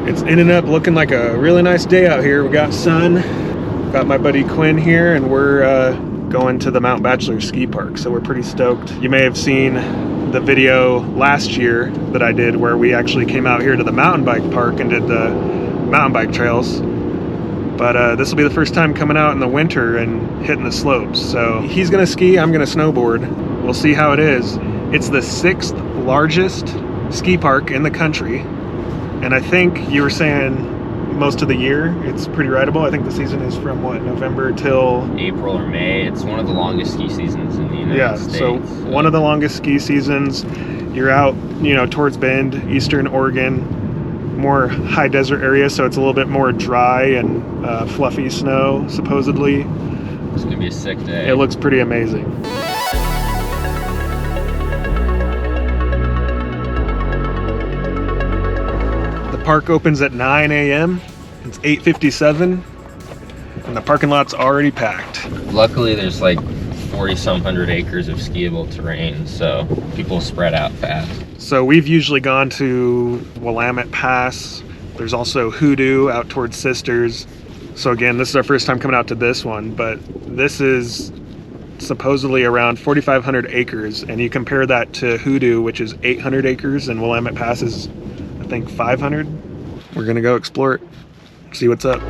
It's ended up looking like a really nice day out here. We got sun, got my buddy Quinn here, and we're going to the Mount Bachelor ski park, so we're pretty stoked. You may have seen the video last year that I did where we actually came out here to the mountain bike park and did the mountain bike trails. But this will be the first time coming out in the winter and hitting the slopes. So he's gonna ski, I'm gonna snowboard. We'll see how it is. It's the 6th largest ski park in the country. And I think you were saying most of the year it's pretty rideable. I think the season is from what, November till April or May. It's one of the longest ski seasons in the United States. So one of the longest ski seasons. You're out, you know, towards Bend, Eastern Oregon, more high desert area, so it's a little bit more dry and fluffy snow, supposedly. It's gonna be a sick day. It looks pretty amazing. Park opens at 9 a.m. It's 8:57 and the parking lot's already packed. Luckily there's like 40-some-hundred acres of skiable terrain, so people spread out fast. So we've usually gone to Willamette Pass. There's also Hoodoo out towards Sisters. So again, this is our first time coming out to this one, but this is supposedly around 4,500 acres, and you compare that to Hoodoo, which is 800 acres, and Willamette Pass is I think 500. We're gonna go explore it, see what's up.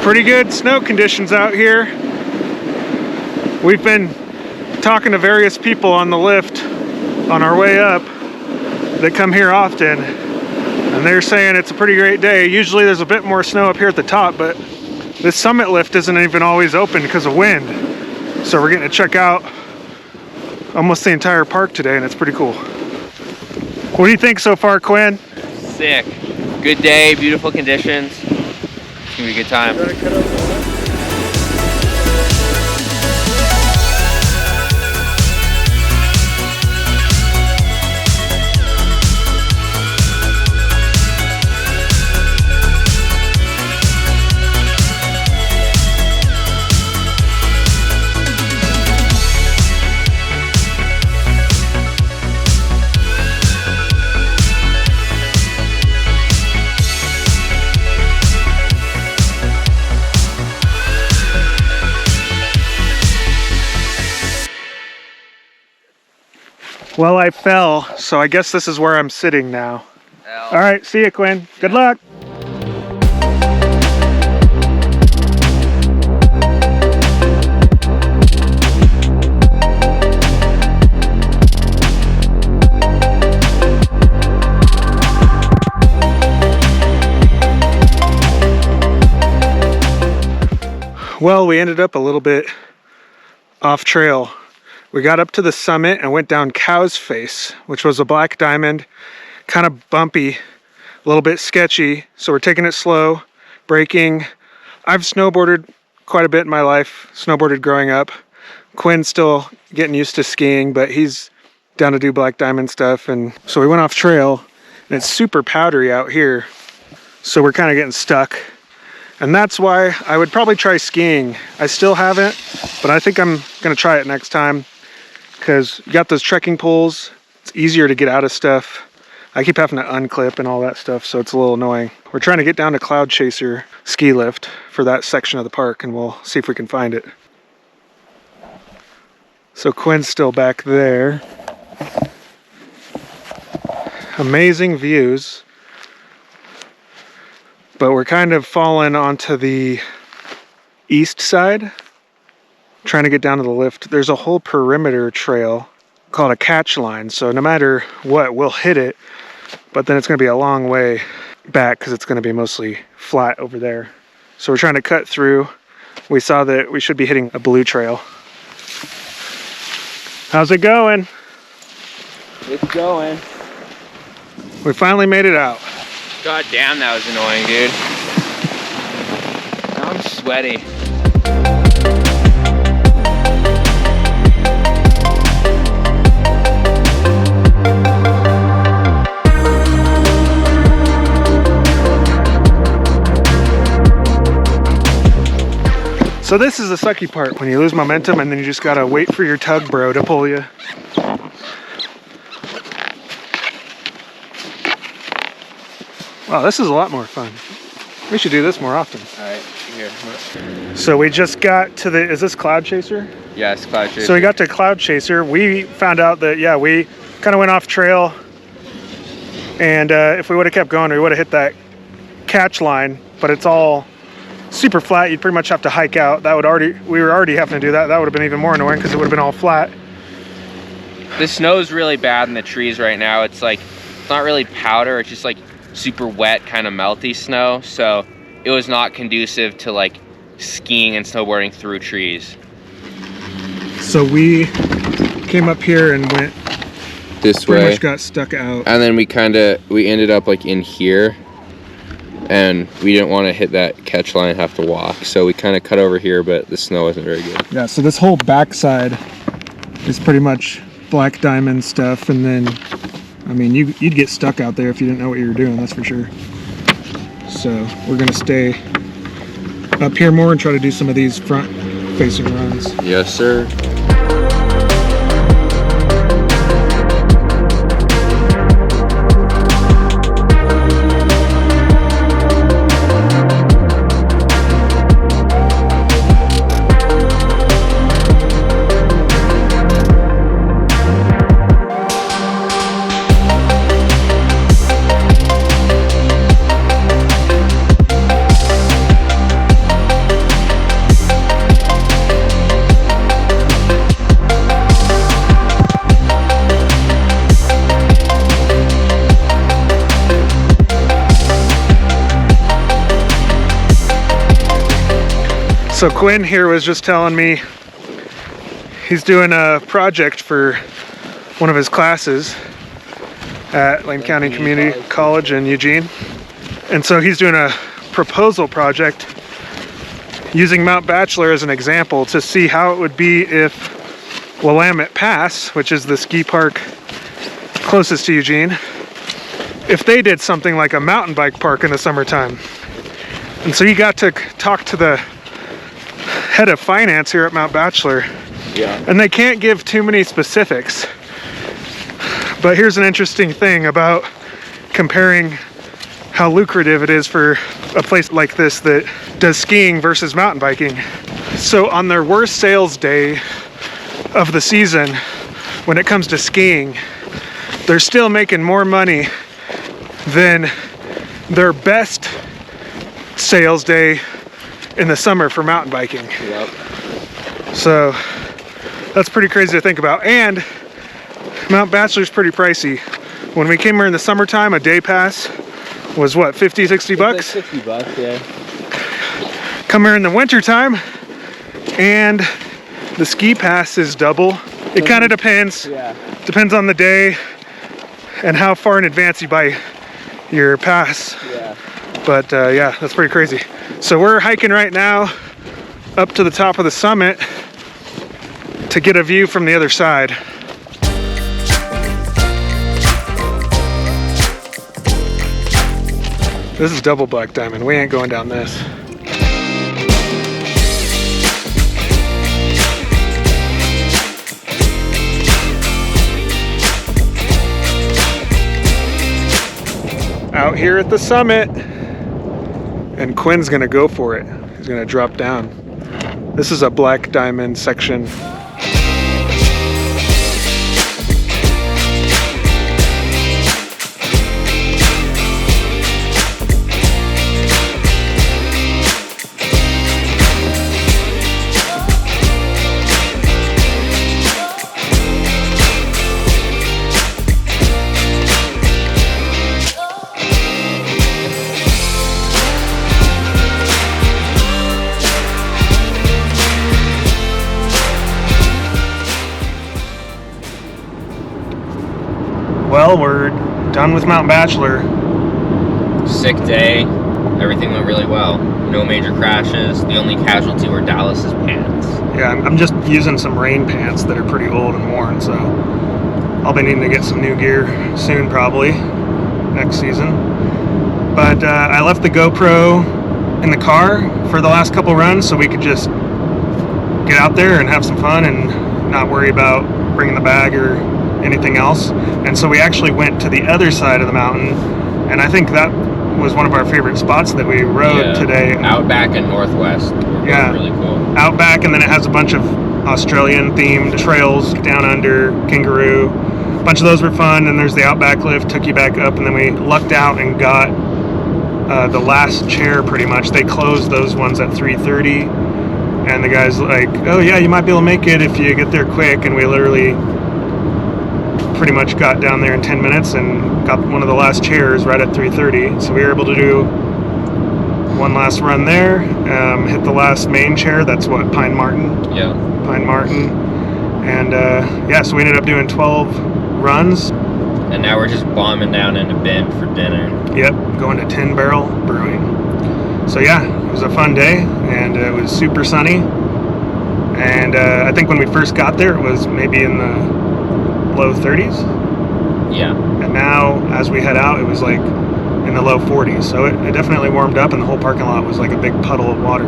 Pretty good snow conditions out here. We've been talking to various people on the lift on our way up that come here often, and they're saying it's a pretty great day. Usually there's a bit more snow up here at the top, but this summit lift isn't even always open because of wind. So we're getting to check out almost the entire park today, and it's pretty cool. What do you think so far, Quinn? Sick. Good day, beautiful conditions. It's gonna be a good time. Well, I fell, so I guess this is where I'm sitting now. All right, see you, Quinn. Good luck. Well, we ended up a little bit off trail. We got up to the summit and went down Cow's Face, which was a black diamond, kind of bumpy, a little bit sketchy. So we're taking it slow, braking. I've snowboarded quite a bit in my life, snowboarded growing up. Quinn's still getting used to skiing, but he's down to do black diamond stuff. And so we went off trail, and it's super powdery out here. So we're kind of getting stuck. And that's why I would probably try skiing. I still haven't, but I think I'm gonna try it next time, because you got those trekking poles. It's easier to get out of stuff. I keep having to unclip and all that stuff, so it's a little annoying. We're trying to get down to Cloudchaser ski lift for that section of the park, and we'll see if we can find it. So Quinn's still back there. Amazing views. But we're kind of falling onto the east side, trying to get down to the lift. There's a whole perimeter trail called a catch line. So no matter what, we'll hit it, but then it's gonna be a long way back because it's gonna be mostly flat over there. So we're trying to cut through. We saw that we should be hitting a blue trail. How's it going? It's going. We finally made it out. God damn, that was annoying, dude. Now I'm sweaty. So this is the sucky part, when you lose momentum and then you just gotta wait for your tug bro to pull you. Wow, this is a lot more fun. We should do this more often. All right, here. So we just got to the, is this Cloudchaser? Yes, Cloudchaser. So we got to Cloudchaser. We found out that, yeah, we kind of went off trail. And if we would have kept going, we would have hit that catch line, but it's all super flat. You'd pretty much have to hike out. That would we were already having to do that. That would have been even more annoying because it would have been all flat. The snow's really bad in the trees right now. It's like, it's not really powder, it's just like super wet, kind of melty snow. So it was not conducive to like skiing and snowboarding through trees. So we came up here and went This pretty way. much got stuck out. And then we ended up like in here, and we didn't want to hit that catch line and have to walk. So we kind of cut over here, but the snow wasn't very good. Yeah, so this whole backside is pretty much black diamond stuff, and then I mean you'd get stuck out there if you didn't know what you were doing, that's for sure. So we're gonna stay up here more and try to do some of these front facing runs. Yes, sir. So Quinn here was just telling me he's doing a project for one of his classes at Lane County Community College in Eugene. And so he's doing a proposal project using Mount Bachelor as an example to see how it would be if Willamette Pass, which is the ski park closest to Eugene, if they did something like a mountain bike park in the summertime. And so he got to talk to the head of finance here at Mount Bachelor. Yeah. And they can't give too many specifics. But here's an interesting thing about comparing how lucrative it is for a place like this that does skiing versus mountain biking. So on their worst sales day of the season, when it comes to skiing, they're still making more money than their best sales day in the summer for mountain biking. Yep. So that's pretty crazy to think about. And Mount Bachelor's pretty pricey. When we came here in the summertime, a day pass was what, 50, 60 bucks? Like 50 bucks, yeah. Come here in the wintertime, and the ski pass is double. It kind of depends. Yeah. Depends on the day and how far in advance you buy your pass. Yeah. But yeah, that's pretty crazy. So we're hiking right now up to the top of the summit to get a view from the other side. This is double black diamond. We ain't going down this. Out here at the summit, and Quinn's gonna go for it. He's gonna drop down. This is a black diamond section. Well, we're done with Mount Bachelor. Sick day. Everything went really well. No major crashes. The only casualty were Dallas's pants. Yeah, I'm just using some rain pants that are pretty old and worn, so I'll be needing to get some new gear soon, probably next season. But I left the GoPro in the car for the last couple runs so we could just get out there and have some fun and not worry about bringing the bag or anything else. And so we actually went to the other side of the mountain, and I think that was one of our favorite spots that we rode today. Outback and Northwest. Yeah, really cool. Outback, and then it has a bunch of Australian themed trails, Down Under, Kangaroo. A bunch of those were fun, and there's the Outback Lift, took you back up, and then we lucked out and got the last chair pretty much. They closed those ones at 3:30, and the guy's like, oh yeah, you might be able to make it if you get there quick, and we literally pretty much got down there in 10 minutes and got one of the last chairs right at 3:30. So we were able to do one last run there, hit the last main chair. That's what, Pine Martin? Yeah. Pine Martin. And yeah, so we ended up doing 12 runs. And now we're just bombing down into Bend for dinner. Yep, going to 10 Barrel Brewing. So yeah, it was a fun day, and it was super sunny. And I think when we first got there, it was maybe in the low 30s. Yeah. And now, as we head out, it was like in the low 40s. So it definitely warmed up, and the whole parking lot was like a big puddle of water.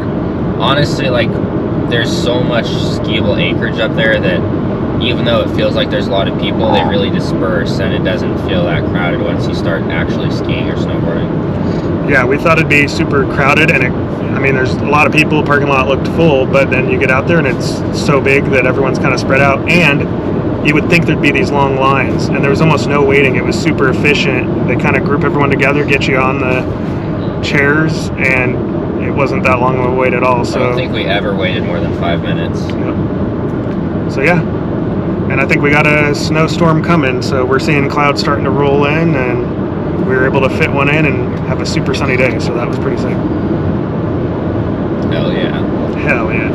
Honestly, like, there's so much skiable acreage up there that even though it feels like there's a lot of people, they really disperse, and it doesn't feel that crowded once you start actually skiing or snowboarding. Yeah, we thought it'd be super crowded, and I mean, there's a lot of people, parking lot looked full, but then you get out there and it's so big that everyone's kind of spread out, and you would think there'd be these long lines, and there was almost no waiting. It was super efficient. They kind of group everyone together, get you on the chairs, and it wasn't that long of a wait at all. So I don't think we ever waited more than 5 minutes. Yep. So yeah, and I think we got a snowstorm coming, so we're seeing clouds starting to roll in, and we were able to fit one in and have a super sunny day, so that was pretty sick. Hell yeah. Hell yeah.